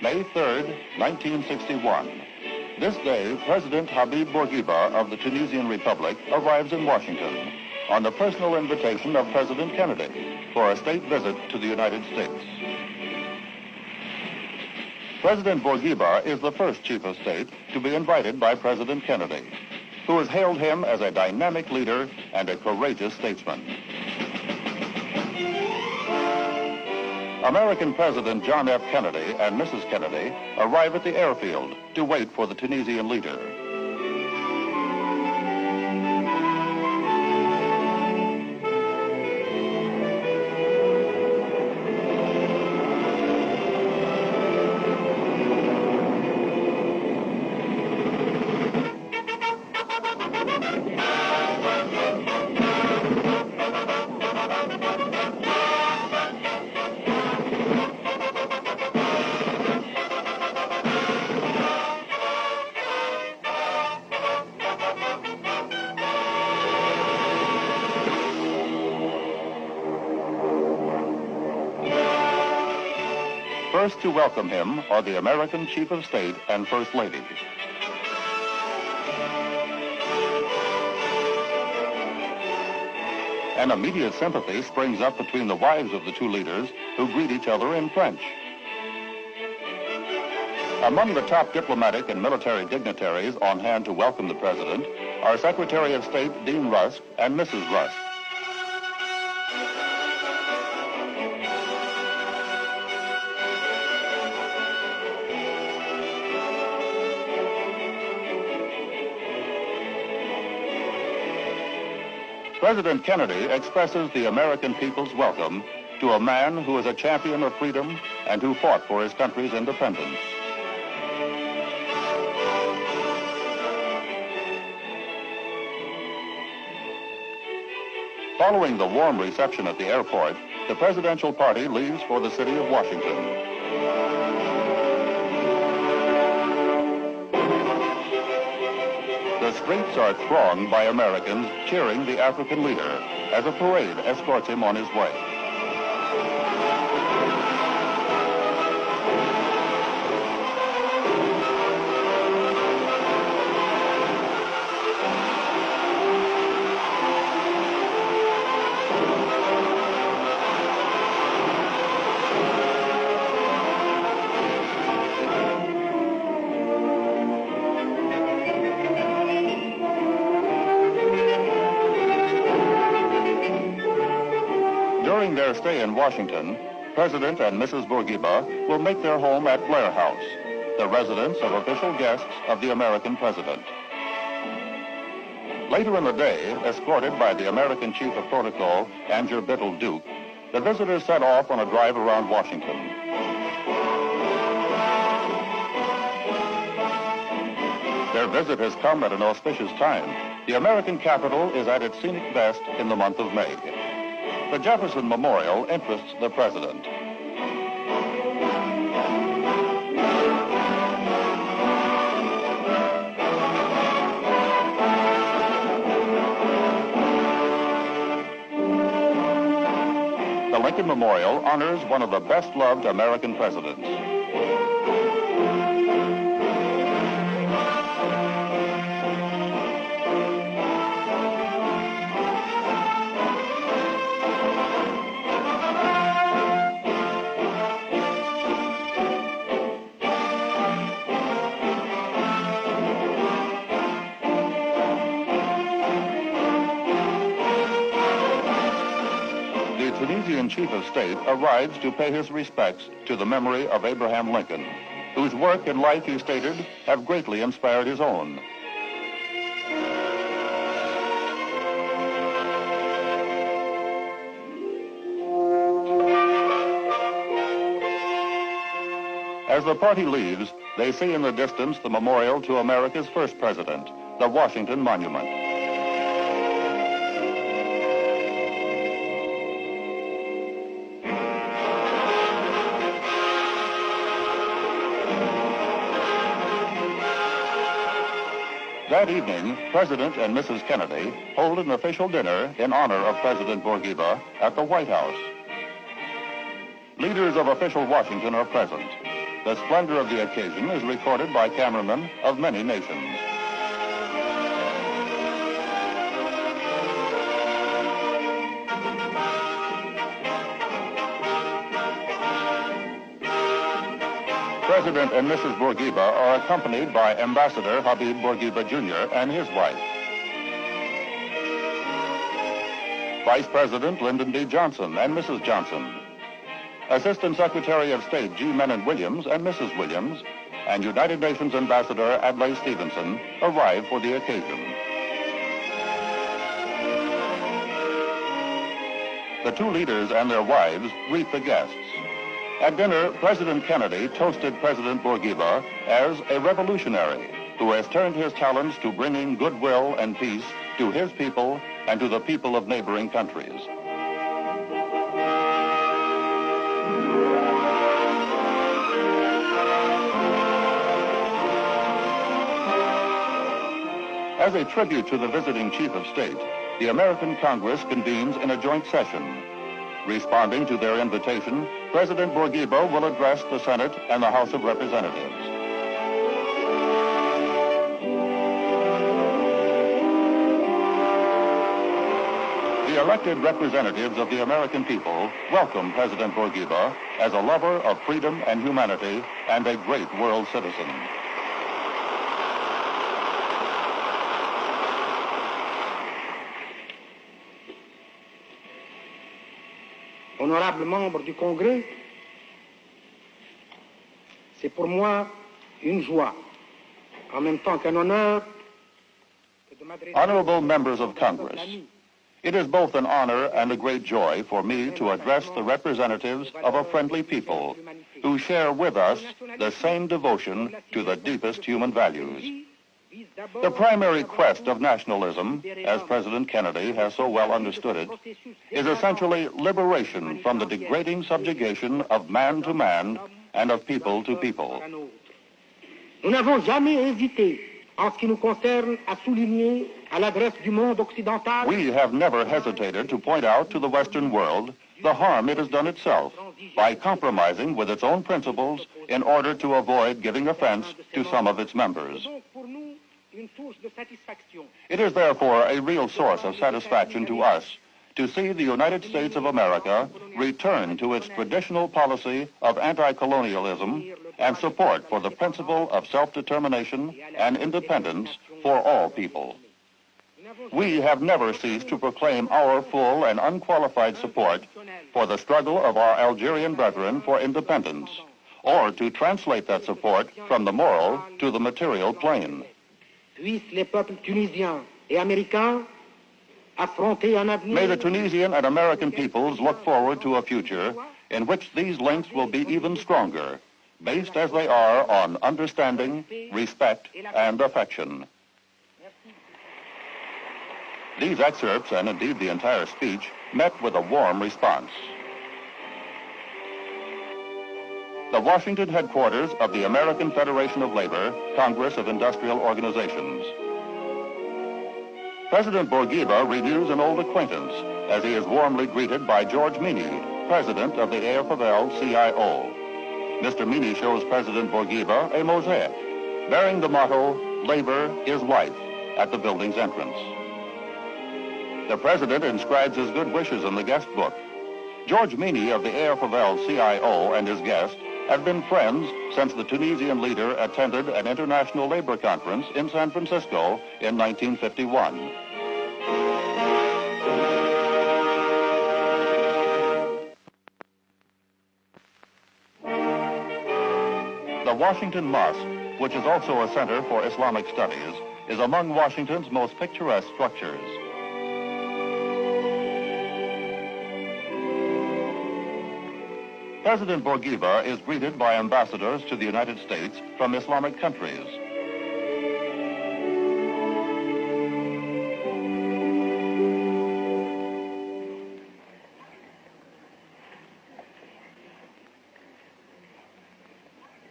May 3rd, 1961. This day, President Habib Bourguiba of the Tunisian Republic arrives in Washington on the personal invitation of President Kennedy for a state visit to the United States. President Bourguiba is the first chief of state to be invited by President Kennedy, who has hailed him as a dynamic leader and a courageous statesman. American President John F. Kennedy and Mrs. Kennedy arrive at the airfield to wait for the Tunisian leader. First to welcome him are the American Chief of State and First Lady. An immediate sympathy springs up between the wives of the two leaders, who greet each other in French. Among the top diplomatic and military dignitaries on hand to welcome the president are Secretary of State Dean Rusk and Mrs. Rusk. President Kennedy expresses the American people's welcome to a man who is a champion of freedom and who fought for his country's independence. Following the warm reception at the airport, the presidential party leaves for the city of Washington. The streets are thronged by Americans cheering the African leader as a parade escorts him on his way. During their stay in Washington, President and Mrs. Bourguiba will make their home at Blair House, the residence of official guests of the American president. Later in the day, escorted by the American Chief of Protocol, Andrew Bittle Duke, the visitors set off on a drive around Washington. Their visit has come at an auspicious time. The American capital is at its scenic best in the month of May. The Jefferson Memorial interests the president. The Lincoln Memorial honors one of the best-loved American presidents. The Tunisian Chief of State arrives to pay his respects to the memory of Abraham Lincoln, whose work and life, he stated, have greatly inspired his own. As the party leaves, they see in the distance the memorial to America's first president, the Washington Monument. That evening, President and Mrs. Kennedy hold an official dinner in honor of President Bourguiba at the White House. Leaders of official Washington are present. The splendor of the occasion is recorded by cameramen of many nations. President and Mrs. Bourguiba are accompanied by Ambassador Habib Bourguiba Jr. and his wife. Vice President Lyndon B. Johnson and Mrs. Johnson. Assistant Secretary of State G. Menon Williams and Mrs. Williams, and United Nations Ambassador Adlai Stevenson arrived for the occasion. The two leaders and their wives greet the guests. At dinner, President Kennedy toasted President Bourguiba as a revolutionary who has turned his talents to bringing goodwill and peace to his people and to the people of neighboring countries. As a tribute to the visiting Chief of State, the American Congress convenes in a joint session. Responding to their invitation, President Bourguiba will address the Senate and the House of Representatives. The elected representatives of the American people welcome President Bourguiba as a lover of freedom and humanity and a great world citizen. Honorables membres du Congrès, c'est pour moi une joie, en même temps qu'un honneur, de m'adresser. Honorable members of Congress, it is both an honor and a great joy for me to address the representatives of a friendly people who share with us the same devotion to the deepest human values. The primary quest of nationalism, as President Kennedy has so well understood it, is essentially liberation from the degrading subjugation of man to man and of people to people. Nous n'avons jamais hésité, en ce qui nous concerne, à souligner à l'adresse du monde occidental. We have never hesitated to point out to the Western world the harm it has done itself by compromising with its own principles in order to avoid giving offense to some of its members. It is therefore a real source of satisfaction to us to see the United States of America return to its traditional policy of anti-colonialism and support for the principle of self-determination and independence for all people. We have never ceased to proclaim our full and unqualified support for the struggle of our Algerian brethren for independence, or to translate that support from the moral to the material plane. Puissent les peuples tunisiens et américains affronter un avenir. May the Tunisian and American peoples look forward to a future in which these links will be even stronger, based as they are on understanding, respect, and affection. These excerpts, and indeed the entire speech, met with a warm response. The Washington headquarters of the American Federation of Labor, Congress of Industrial Organizations. President Bourguiba renews an old acquaintance as he is warmly greeted by George Meany, president of the AFL-CIO. Mr. Meany shows President Bourguiba a mosaic bearing the motto, "Labor is Life," at the building's entrance. The president inscribes his good wishes in the guest book. George Meany of the AFL-CIO and his guest have been friends since the Tunisian leader attended an international labor conference in San Francisco in 1951. The Washington Mosque, which is also a center for Islamic studies, is among Washington's most picturesque structures. President Bourguiba is greeted by ambassadors to the United States from Islamic countries.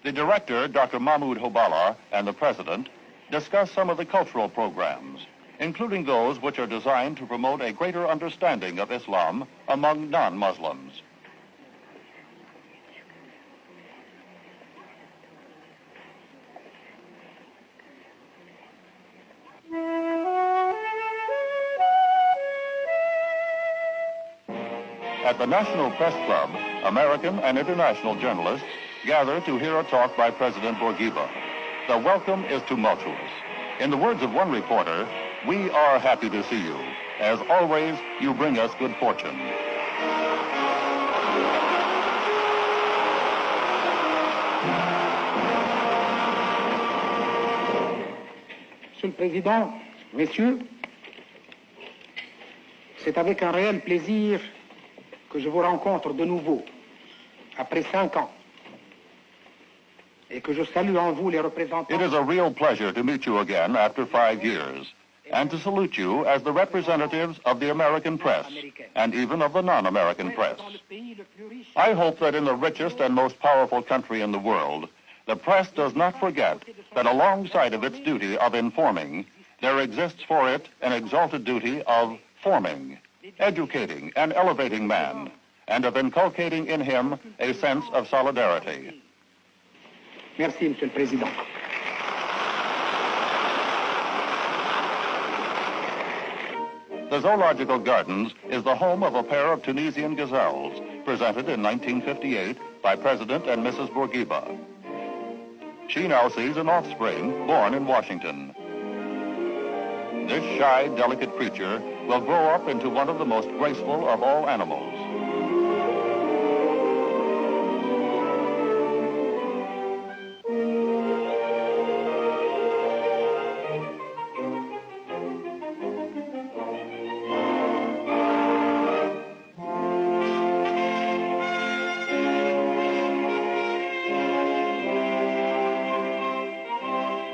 The director, Dr. Mahmoud Hobala, and the president discuss some of the cultural programs, including those which are designed to promote a greater understanding of Islam among non-Muslims. At the National Press Club, American and international journalists gather to hear a talk by President Bourguiba. The welcome is tumultuous. In the words of one reporter, "We are happy to see you. As always, you bring us good fortune." Monsieur le Président, Messieurs, c'est avec un réel plaisir que je vous rencontre de nouveau, après 5 ans, et que je salue en vous les représentants. It is a real pleasure to meet you again after 5 years, and to salute you as the representatives of the American press, and even of the non-American press. I hope that in the richest and most powerful country in the world, the press does not forget that alongside of its duty of informing, there exists for it an exalted duty of forming, educating and elevating man, and of inculcating in him a sense of solidarity. Merci, Monsieur le Président. The Zoological Gardens is the home of a pair of Tunisian gazelles, presented in 1958 by President and Mrs. Bourguiba. She now sees an offspring born in Washington. This shy, delicate creature will grow up into one of the most graceful of all animals.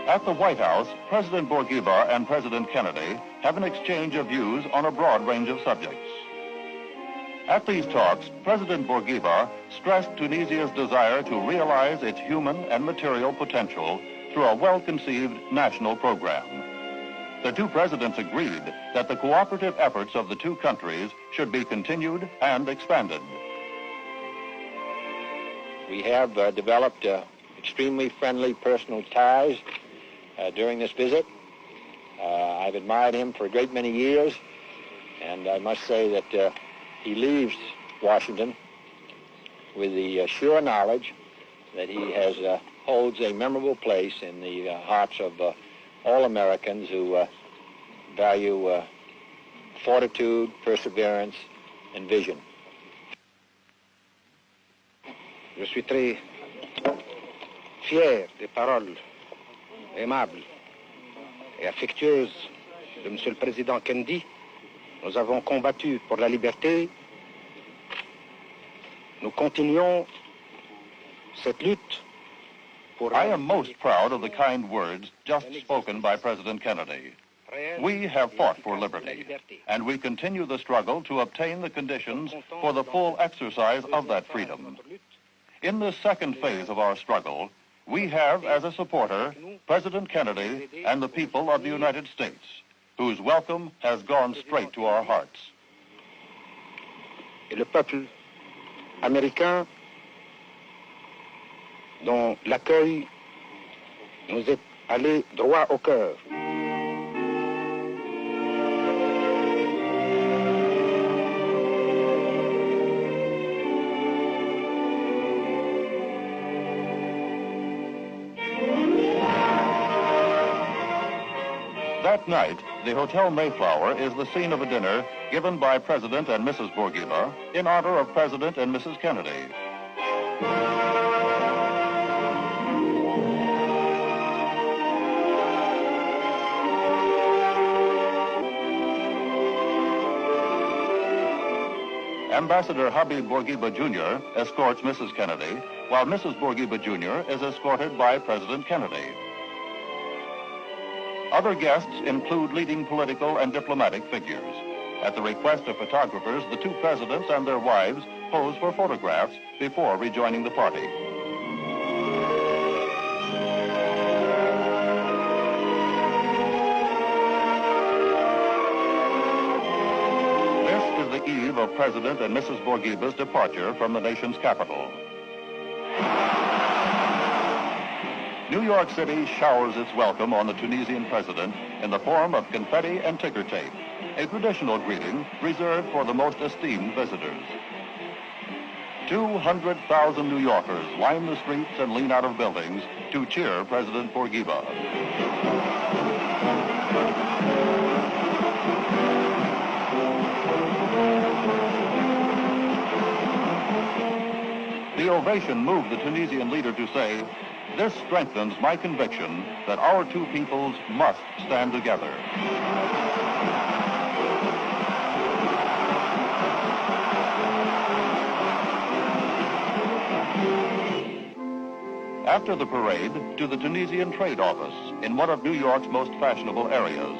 At the White House, President Bourguiba and President Kennedy have an exchange of views on a broad range of subjects. At these talks, President Bourguiba stressed Tunisia's desire to realize its human and material potential through a well-conceived national program. The two presidents agreed that the cooperative efforts of the two countries should be continued and expanded. We have developed extremely friendly personal ties during this visit. I've admired him for a great many years, and I must say that he leaves Washington with the sure knowledge that he holds a memorable place in the hearts of all Americans who value fortitude, perseverance, and vision. Je suis très fier des paroles aimables et affectueuses de Monsieur le Président Kennedy. Nous avons combattu pour la liberté. Nous continuons cette lutte pour... I am most proud of the kind words just spoken by President Kennedy. We have fought for liberty, and we continue the struggle to obtain the conditions for the full exercise of that freedom. In this second phase of our struggle, we have as a supporter President Kennedy and the people of the United States, whose welcome has gone straight to our hearts. Et le peuple américain, dont l'accueil nous est allé droit au cœur. That night, the Hotel Mayflower is the scene of a dinner given by President and Mrs. Bourguiba in honor of President and Mrs. Kennedy. Ambassador Habib Bourguiba Jr. escorts Mrs. Kennedy, while Mrs. Bourguiba Jr. is escorted by President Kennedy. Other guests include leading political and diplomatic figures. At the request of photographers, the two presidents and their wives pose for photographs before rejoining the party. This is the eve of President and Mrs. Bourguiba's departure from the nation's capital. New York City showers its welcome on the Tunisian president in the form of confetti and ticker tape, a traditional greeting reserved for the most esteemed visitors. 200,000 New Yorkers line the streets and lean out of buildings to cheer President Bourguiba. The ovation moved the Tunisian leader to say, "This strengthens my conviction that our two peoples must stand together." After the parade, to the Tunisian Trade Office in one of New York's most fashionable areas.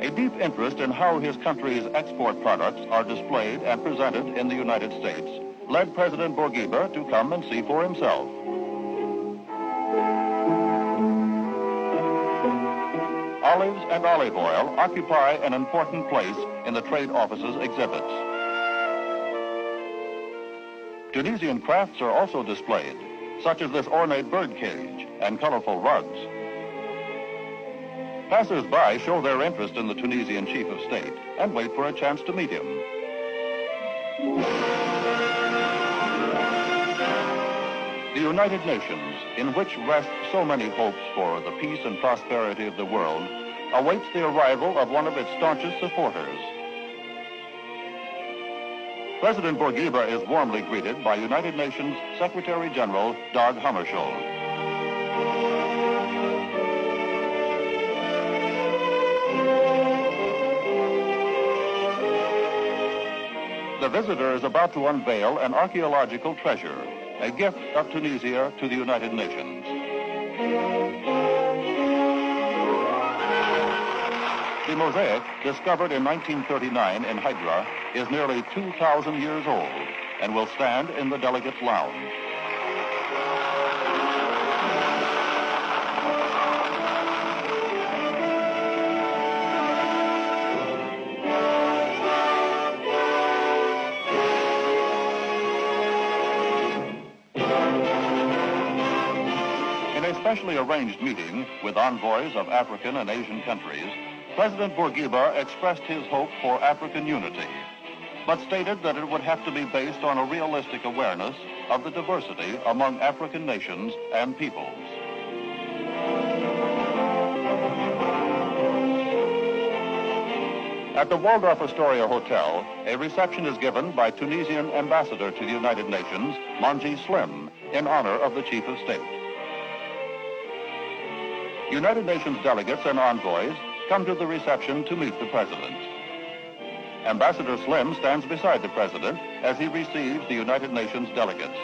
A deep interest in how his country's export products are displayed and presented in the United States led President Bourguiba to come and see for himself. Olives and olive oil occupy an important place in the trade office's exhibits. Tunisian crafts are also displayed, such as this ornate bird cage and colorful rugs. Passers-by show their interest in the Tunisian chief of state and wait for a chance to meet him. The United Nations, in which rest so many hopes for the peace and prosperity of the world, awaits the arrival of one of its staunchest supporters. President Bourguiba is warmly greeted by United Nations Secretary General Dag Hammarskjöld. The visitor is about to unveil an archaeological treasure, a gift of Tunisia to the United Nations. The mosaic, discovered in 1939 in Hydra, is nearly 2,000 years old and will stand in the delegates' lounge. In a specially arranged meeting with envoys of African and Asian countries, President Bourguiba expressed his hope for African unity, but stated that it would have to be based on a realistic awareness of the diversity among African nations and peoples. At the Waldorf Astoria Hotel, a reception is given by Tunisian Ambassador to the United Nations, Manji Slim, in honor of the Chief of State. United Nations delegates and envoys come to the reception to meet the President. Ambassador Slim stands beside the President as he receives the United Nations delegates.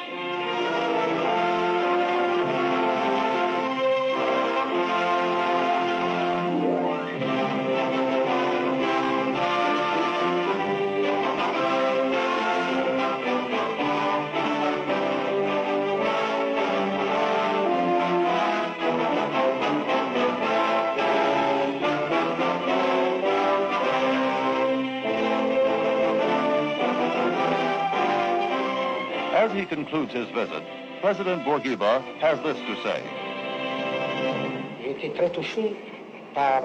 As he concludes his visit, President Bourguiba has this to say. J'ai été très touché par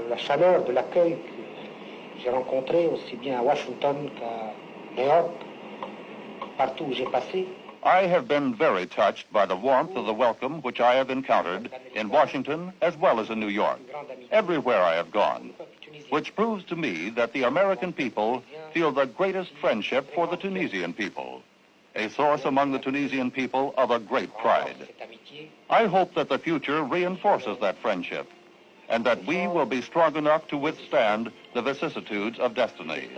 la chaleur de l'accueil que j'ai rencontré aussi bien à Washington qu'à New York, partout où j'ai passé. I have been very touched by the warmth of the welcome which I have encountered in Washington as well as in New York, everywhere I have gone, which proves to me that the American people feel the greatest friendship for the Tunisian people, a source among the Tunisian people of a great pride. I hope that the future reinforces that friendship and that we will be strong enough to withstand the vicissitudes of destiny.